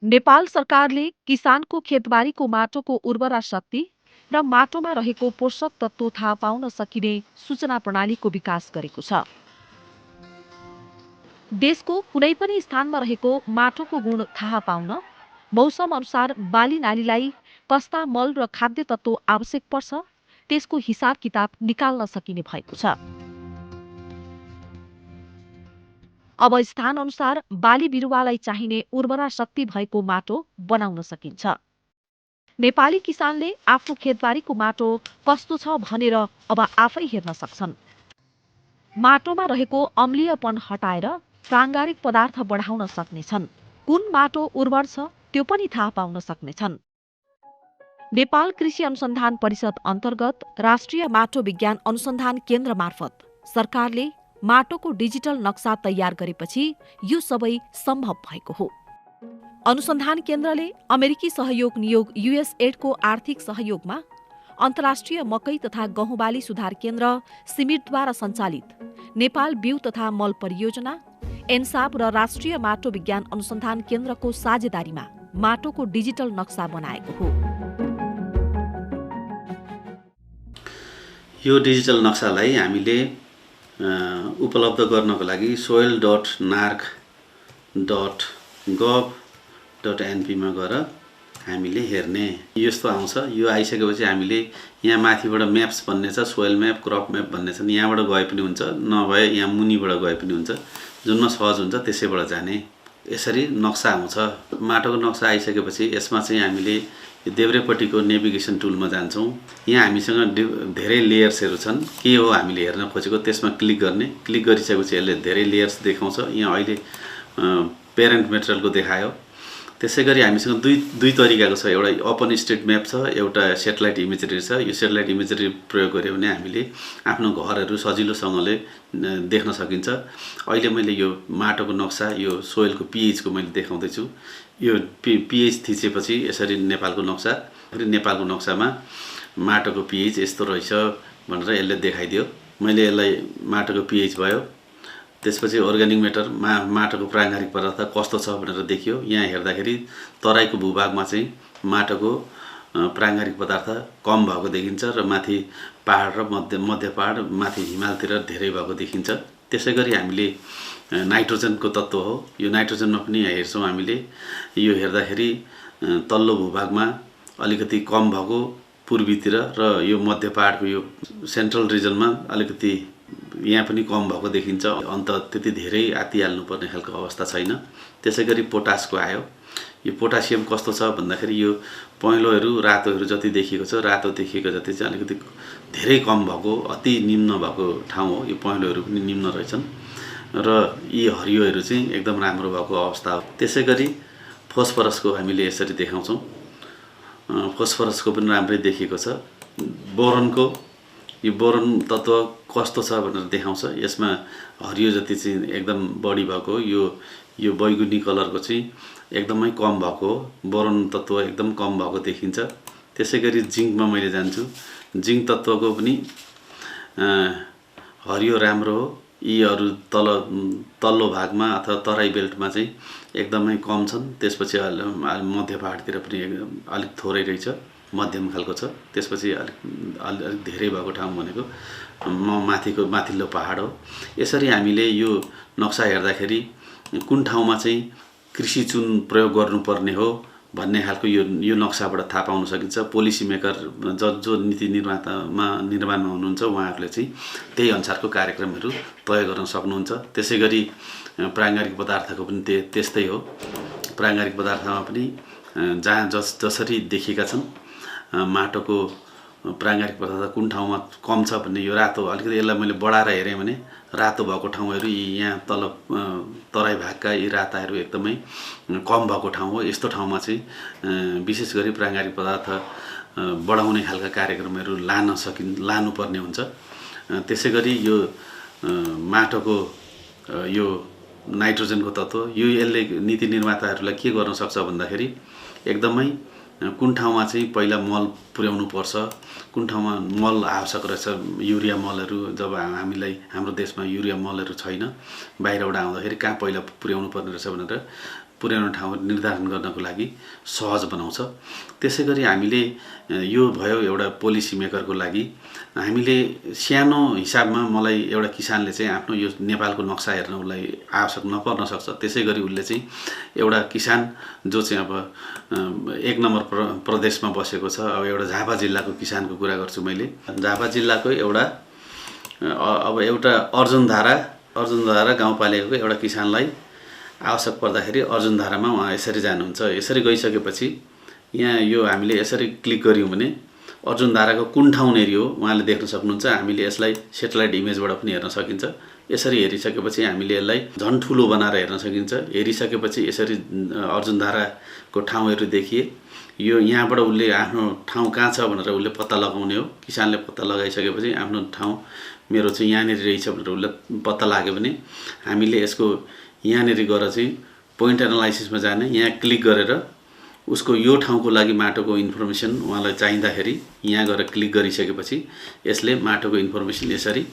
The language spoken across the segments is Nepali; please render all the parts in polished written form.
नेपाल सरकारले किसानको खेतबारीको माटोको उर्वरा शक्ति र माटोमा रहेको पोषक तत्त्व थाहा पाउन सकिने सूचना प्रणालीको विकास गरेको छ। देशको कुनै पनि स्थानमा रहेको माटोको गुण थाहा पाउन मौसम अनुसार बाली नालीलाई कस्ता मल र खाद्य तत्त्व आवश्यक पर्छ त्यसको हिसाब किताब निकाल्न सकिने भएको छ। अब स्थान अनुसार बाली बिरुवालाई चाहिने उर्वरा शक्ति भएको माटो बनाउन सकिन्छ। नेपाली किसानले आफ्नो खेतबारीको माटो कस्तो छ भनेर अब आफै हेर्न सक्छन्। माटोमा रहेको अम्लीयपन हटाएर प्राङ्गारिक पदार्थ बढाउन सक्नेछन्। कुन माटो उर्वर छ त्यो पनि थाहा पाउन सक्नेछन्। नेपाल कृषि अनुसन्धान परिषद अन्तर्गत राष्ट्रिय माटो विज्ञान अनुसन्धान केन्द्र मार्फत सरकारले माटोको डिजिटल नक्सा तयार गरेपछि यो सबै सम्भव भएको हो। अनुसन्धान केन्द्रले अमेरिकी सहयोग नियोग युएसएडको आर्थिक सहयोगमा अन्तर्राष्ट्रिय मकै तथा गहुँ बाली सुधार केन्द्र सिमिटद्वारा सञ्चालित नेपाल बिउ तथा मल परियोजना, एन्साप र राष्ट्रिय माटो विज्ञान अनुसन्धान केन्द्रको साझेदारीमा माटोको डिजिटल नक्सा बनाएको हो। यो डिजिटल नक्सालाई हामीले उपलब्ध गर्नको लागि soil.narc.gov.np मा गएर हामीले हेर्ने यस्तो आउँछ। यो आइसकेपछि हामीले यहाँ माथिबाट म्याप्स भन्ने छ, सोइल म्याप, क्रप म्याप भन्ने छन्। यहाँबाट गए पनि हुन्छ, नभए यहाँ मुनिबाट गए पनि हुन्छ, जुनमा सहज हुन्छ त्यसैबाट जाने। यसरी नक्सा आउँछ। माटोको नक्सा आइसकेपछि यसमा चाहिँ हामीले देब्रेपट्टिको नेभिगेसन टुलमा जान्छौँ। यहाँ हामीसँग धेरै लेयर्सहरू छन्। के हो हामीले हेर्न खोजेको त्यसमा क्लिक गर्ने। क्लिक गरिसकेपछि यसले धेरै लेयर्स देखाउँछ। यहाँ अहिले पेरेन्ट मेटेरियलको देखायो। त्यसै गरी हामीसँग दुई तरिकाको छ। एउटा ओपन स्ट्रिट म्याप छ, एउटा सेटेलाइट इमेजरी छ। यो सेटेलाइट इमेजरी प्रयोग गऱ्यो भने हामीले आफ्नो घरहरू सजिलोसँगले देख्न सकिन्छ। अहिले मैले यो माटोको नक्सा, यो सोइलको पीएचको मैले देखाउँदैछु। यो पीएच थिचेपछि यसरी नेपालको नक्सा, फेरि नेपालको नक्सामा माटोको पीएच यस्तो रहेछ भनेर यसले देखाइदियो। मैले यसलाई माटोको पीएच भयो। त्यसपछि अर्ग्यानिक म्याटर माटोको प्राङ्गारिक पदार्थ कस्तो छ भनेर देखियो। यहाँ हेर्दाखेरि तराईको भूभागमा चाहिँ माटोको प्राङ्गारिक पदार्थ कम भएको देखिन्छ र माथि पहाड र मध्य पहाड माथि हिमालतिर धेरै भएको देखिन्छ। त्यसै गरी हामीले नाइट्रोजनको तत्त्व हो, यो नाइट्रोजनमा पनि हेर्छौँ हामीले। यो हेर्दाखेरि तल्लो भूभागमा अलिकति कम भएको पूर्वीतिर र यो मध्य पहाडको यो सेन्ट्रल रिजनमा अलिकति यहाँ पनि कम भएको देखिन्छ। अन्त त्यति धेरै आत्तिहाल्नुपर्ने खालको अवस्था छैन। त्यसै गरी पोटासको आयो। यो पोटासियम कस्तो छ भन्दाखेरि यो पहेँलोहरू रातोहरू जति देखिएको छ, रातो देखिएको जति चाहिँ अलिकति धेरै कम भएको, अति निम्न भएको ठाउँ हो। यो पहेँलोहरू पनि निम्न रहेछन् र यी हरियोहरू चाहिँ एकदम राम्रो भएको अवस्था हो। त्यसै गरी फोस्फरसको हामीले यसरी देखाउँछौँ। फोस्फरसको पनि राम्रै देखिएको छ। बोरनको यो बोरन तत्त्व कस्तो छ भनेर देखाउँछ। यसमा हरियो जति चाहिँ एकदम बढी भएको, यो बैगुनी कलरको चाहिँ एकदमै कम भएको, बोरन तत्त्व एकदम कम भएको देखिन्छ। त्यसै गरी जिङ्कमा मैले जान्छु। जिङ्क तत्त्वको पनि हरियो राम्रो हो। यीहरू तल्लो भागमा अथवा तराई बेल्टमा चाहिँ एकदमै कम छन्। त्यसपछि मध्य पहाडतिर पनि अलिक थोरै रहेछ, मध्यम खालको छ। त्यसपछि अलिक धेरै भएको ठाउँ भनेको माथिल्लो पहाड हो। यसरी हामीले यो नक्सा हेर्दाखेरि कुन ठाउँमा चाहिँ कृषि चुन प्रयोग गर्नुपर्ने हो भन्ने खालको यो नक्साबाट थाहा पाउन सकिन्छ। पोलिसी मेकर जो नीति निर्माणमा हुनुहुन्छ उहाँहरूले चाहिँ त्यही अनुसारको कार्यक्रमहरू तय गर्न सक्नुहुन्छ। त्यसै गरी प्राङ्गारिक पदार्थको पनि त्यस्तै हो। प्राङ्गारिक पदार्थमा पनि जहाँ जसरी देखिएका छन् माटोको प्राङ्गारिक पदार्थ कुन ठाउँमा कम छ भन्ने, यो रातो अलिकति यसलाई मैले बढाएर हेरेँ भने रातो भएको ठाउँहरू यहाँ तल तराई भागका यी राताहरू एकदमै कम भएको ठाउँ हो। यस्तो ठाउँमा चाहिँ विशेष गरी प्राङ्गारिक पदार्थ बढाउने खालका कार्यक्रमहरू लानुपर्ने हुन्छ। त्यसै गरी यो माटोको यो नाइट्रोजनको तत्त्व यसले नीति निर्माताहरूलाई के गर्न सक्छ भन्दाखेरि एकदमै कुन ठाउँमा चाहिँ पहिला मल पुर्याउनु पर्छ, कुन ठाउँमा मल आवश्यक रहेछ, युरिया मलहरू जब हाम्रो देशमा युरिया मलहरू छैन, बाहिरबाट आउँदाखेरि कहाँ पहिला पुर्याउनु पर्ने रहेछ भनेर पुर्याउने ठाउँ निर्धारण गर्नको लागि सहज बनाउँछ। त्यसै गरी हामीले यो भयो एउटा पोलिसी मेकरको लागि हामीले सानो हिसाबमा मलाई एउटा किसानले चाहिँ आफ्नो यो नेपालको नक्सा हेर्न उसलाई आवश्यक नपर्न सक्छ। त्यसै गरी उसले चाहिँ एउटा किसान जो चाहिँ अब 1 नम्बर प्रदेशमा बसेको छ, अब एउटा झापा जिल्लाको किसानको कुरा गर्छु मैले। झापा जिल्लाको एउटा अर्जुनधारा गाउँपालिकाको एउटा किसानलाई आवश्यक पर्दाखेरि अर्जुनधारामा उहाँ यसरी जानुहुन्छ। यसरी गइसकेपछि यहाँ यो हामीले यसरी क्लिक गऱ्यौँ भने अर्जुनधाराको कुन ठाउँनेरि हो उहाँले देख्न सक्नुहुन्छ। हामीले यसलाई सेटेलाइट इमेजबाट पनि हेर्न सकिन्छ। यसरी हेरिसकेपछि हामीले यसलाई झन् ठुलो बनाएर हेर्न सकिन्छ। हेरिसकेपछि यसरी अर्जुनधाराको ठाउँहरू देखिए यो यहाँबाट उसले आफ्नो ठाउँ कहाँ छ भनेर उसले पत्ता लगाउने हो। किसानले पत्ता लगाइसकेपछि आफ्नो ठाउँ मेरो चाहिँ यहाँनिर रहेछ भनेर उसले पत्ता लाग्यो भने हामीले यसको यहाँनिर गएर चाहिँ पोइन्ट एनालाइसिसमा जाने, यहाँ क्लिक गरेर उसको यो ठाउँको लागि माटोको इन्फर्मेसन उहाँलाई चाहिँदाखेरि यहाँ गएर क्लिक गरिसकेपछि यसले माटोको इन्फर्मेसन यसरी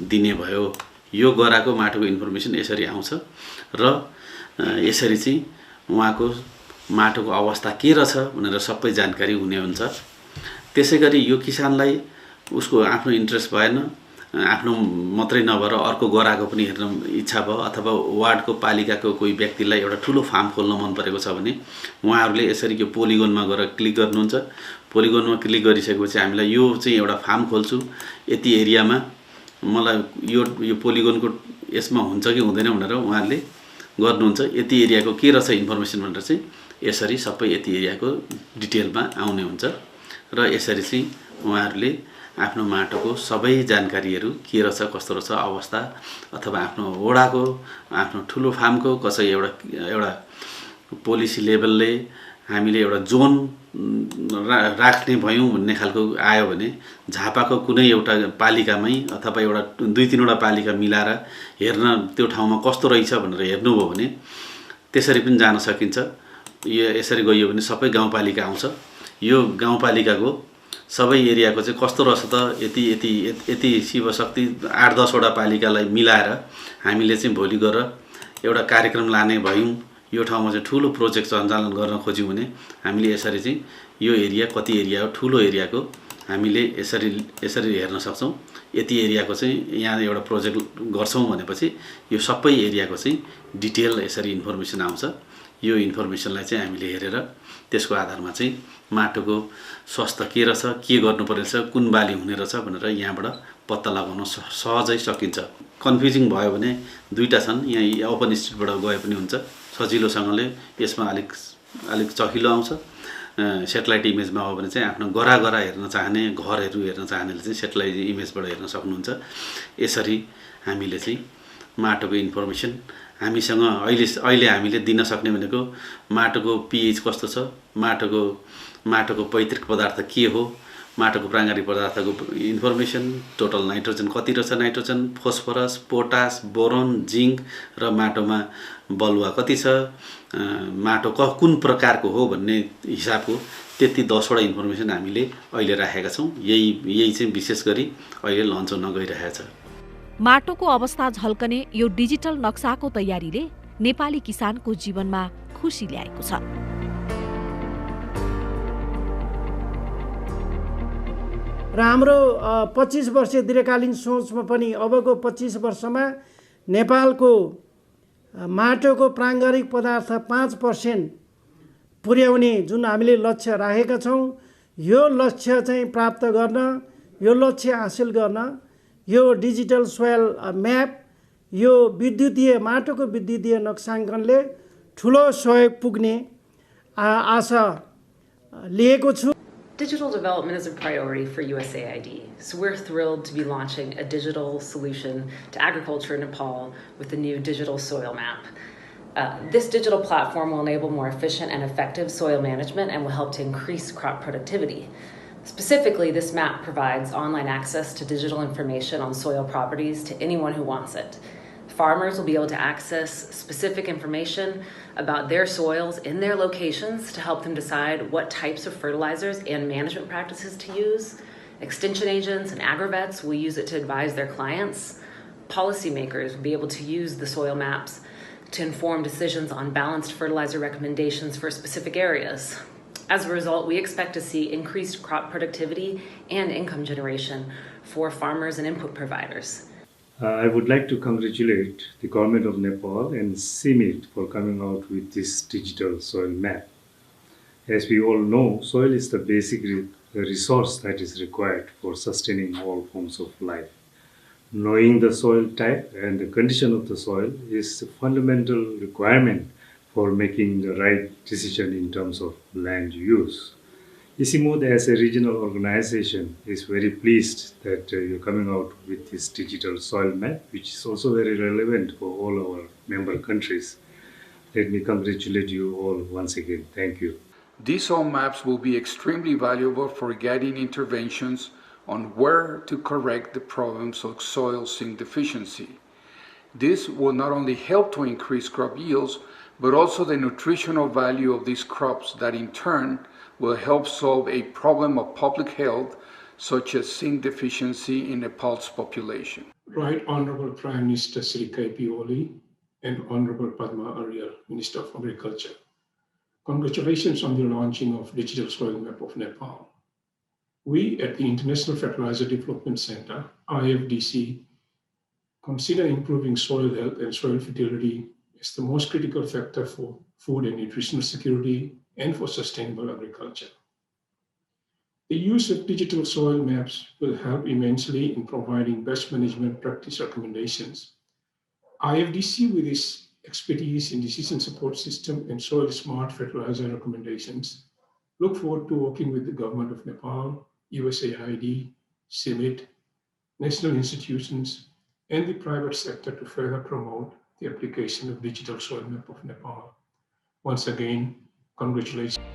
दिने भयो। यो गराको माटोको इन्फर्मेसन यसरी आउँछ र यसरी चाहिँ उहाँको माटोको अवस्था के रहेछ भनेर सबै जानकारी हुने हुन्छ। त्यसै गरी यो किसानलाई उसको आफ्नो इन्ट्रेस्ट भएन, आफ्नो मात्रै नभएर अर्को गराको पनि हेर्न इच्छा भयो अथवा वार्डको पालिकाको कोही व्यक्तिलाई एउटा ठुलो फार्म खोल्न मन परेको छ भने उहाँहरूले यसरी यो पोलिगोनमा गएर क्लिक गर्नुहुन्छ। पोलिगोनमा क्लिक गरिसकेपछि हामीलाई यो चाहिँ एउटा फार्म खोल्छु यति एरियामा, मलाई यो पोलिगोनको यसमा हुन्छ कि हुँदैन भनेर उहाँहरूले गर्नुहुन्छ। यति एरियाको के रहेछ इन्फर्मेसन भनेर चाहिँ यसरी सबै यति एरियाको डिटेलमा आउने हुन्छ र यसरी चाहिँ उहाँहरूले आफ्नो माटोको सबै जानकारीहरू के रहेछ कस्तो रहेछ अवस्था अथवा आफ्नो वडाको आफ्नो ठुलो फार्मको कसै एउटा पोलिसी लेभलले हामीले एउटा जोन राख्ने भयौँ भन्ने खालको आयो भने झापाको कुनै एउटा पालिकामै अथवा एउटा 2-3वटा पालिका मिलाएर हेर्न त्यो ठाउँमा कस्तो रहेछ भनेर हेर्नुभयो भने त्यसरी पनि जान सकिन्छ। यो यसरी गइयो भने सबै गाउँपालिका आउँछ। यो गाउँपालिकाको सबै एरियाको चाहिँ कस्तो रहेछ त यति शिवशक्ति 8-10वटा पालिकालाई मिलाएर हामीले चाहिँ भोलि गएर एउटा कार्यक्रम लाने भयौँ। यो ठाउँमा चाहिँ ठुलो प्रोजेक्ट सञ्चालन गर्न खोज्यौँ भने हामीले यसरी चाहिँ यो एरिया कति एरिया हो ठुलो एरियाको हामीले यसरी हेर्न सक्छौँ। यति एरियाको चाहिँ यहाँ एउटा प्रोजेक्ट गर्छौँ भनेपछि यो सबै एरियाको चाहिँ डिटेल यसरी इन्फर्मेसन आउँछ। यो इन्फर्मेसनलाई चाहिँ हामीले हेरेर त्यसको आधारमा चाहिँ माटोको स्वास्थ्य के रहेछ, के गर्नुपर्ने रहेछ, कुन बाली हुने रहेछ भनेर यहाँबाट पत्ता लगाउन सहजै सकिन्छ। कन्फ्युजिङ भयो भने दुईटा छन्, यहाँ ओपन स्ट्रिटबाट गए पनि हुन्छ सजिलोसँगले। यसमा अलिक चकिलो आउँछ। सेटेलाइट इमेजमा हो भने चाहिँ आफ्नो गरा हेर्न चाहने, घरहरू हेर्न चाहनेले चाहिँ सेटेलाइट इमेजबाट हेर्न सक्नुहुन्छ। यसरी हामीले चाहिँ माटोको इन्फर्मेसन हामीसँग अहिले हामीले दिन सक्ने भनेको माटोको पीएच कस्तो छ, माटोको पैतृक पदार्थ के हो, माटोको प्राङ्गारिक पदार्थको इन्फर्मेसन, टोटल नाइट्रोजन कति रहेछ, nitrogen, phosphorus, potash, boron, zinc र माटोमा बलुवा कति छ, माटो कुन प्रकारको हो भन्ने हिसाबको त्यति 10वटा इन्फर्मेसन हामीले अहिले राखेका छौँ। यही चाहिँ विशेष गरी अहिले लन्च हुन गइरहेको छ। माटोको अवस्था झल्कने यो डिजिटल नक्साको तयारीले नेपाली किसानको जीवनमा खुसी ल्याएको छ। र हाम्रो 25 वर्षीय दीर्घकालीन सोचमा पनि अबको 25 वर्षमा नेपालको माटोको प्राङ्गारिक पदार्थ 5% पुर्याउने जुन हामीले लक्ष्य राखेका छौँ, यो लक्ष्य चाहिँ प्राप्त गर्न, यो लक्ष्य हासिल गर्न यो डिजिटल सोयल म्याप, यो माटोको विद्युतीय नक्साङ्कनले ठुलो सहयोग पुग्ने आशा लिएको छु। Digital development is a priority for USAID, so we're thrilled to be launching a digital solution to agriculture in Nepal with the new digital soil map. This digital platform will enable more efficient and effective soil management and will help to increase crop productivity. Specifically, this map provides online access to digital information on soil properties to anyone who wants it. Farmers will be able to access specific information about their soils in their locations to help them decide what types of fertilizers and management practices to use. Extension agents and agrovets will use it to advise their clients. Policymakers will be able to use the soil maps to inform decisions on balanced fertilizer recommendations for specific areas. As a result, we expect to see increased crop productivity and income generation for farmers and input providers. I would like to congratulate the government of Nepal and CIMIT for coming out with this digital soil map. As we all know, soil is the basic resource that is required for sustaining all forms of life. Knowing the soil type and the condition of the soil is a fundamental requirement for making the right decision in terms of land use. ICIMOD as a regional organization is very pleased that you're coming out with this digital soil map, which is also very relevant for all our member countries. Let me congratulate you all once again. Thank you. These soil maps will be extremely valuable for guiding interventions on where to correct the problems of soil zinc deficiency. This will not only help to increase crop yields, but also the nutritional value of these crops that in turn will help solve a problem of public health such as zinc deficiency in Nepal's population. Right Honorable Prime Minister Sri K.P. Oli and Honorable Padma Arya, Minister of Agriculture. Congratulations on the launching of Digital Soil Map of Nepal. We at the International Fertilizer Development Center, IFDC, consider improving soil health and soil fertility as the most critical factor for food and nutritional security and for sustainable agriculture. The use of digital soil maps will help immensely in providing best management practice recommendations. IFDC, with its expertise in decision support system and soil smart fertilizer recommendations, look forward to working with the government of Nepal, USAID, CIMIT, national institutions, and the private sector to further promote the application of digital soil map of Nepal. Once again, congratulations.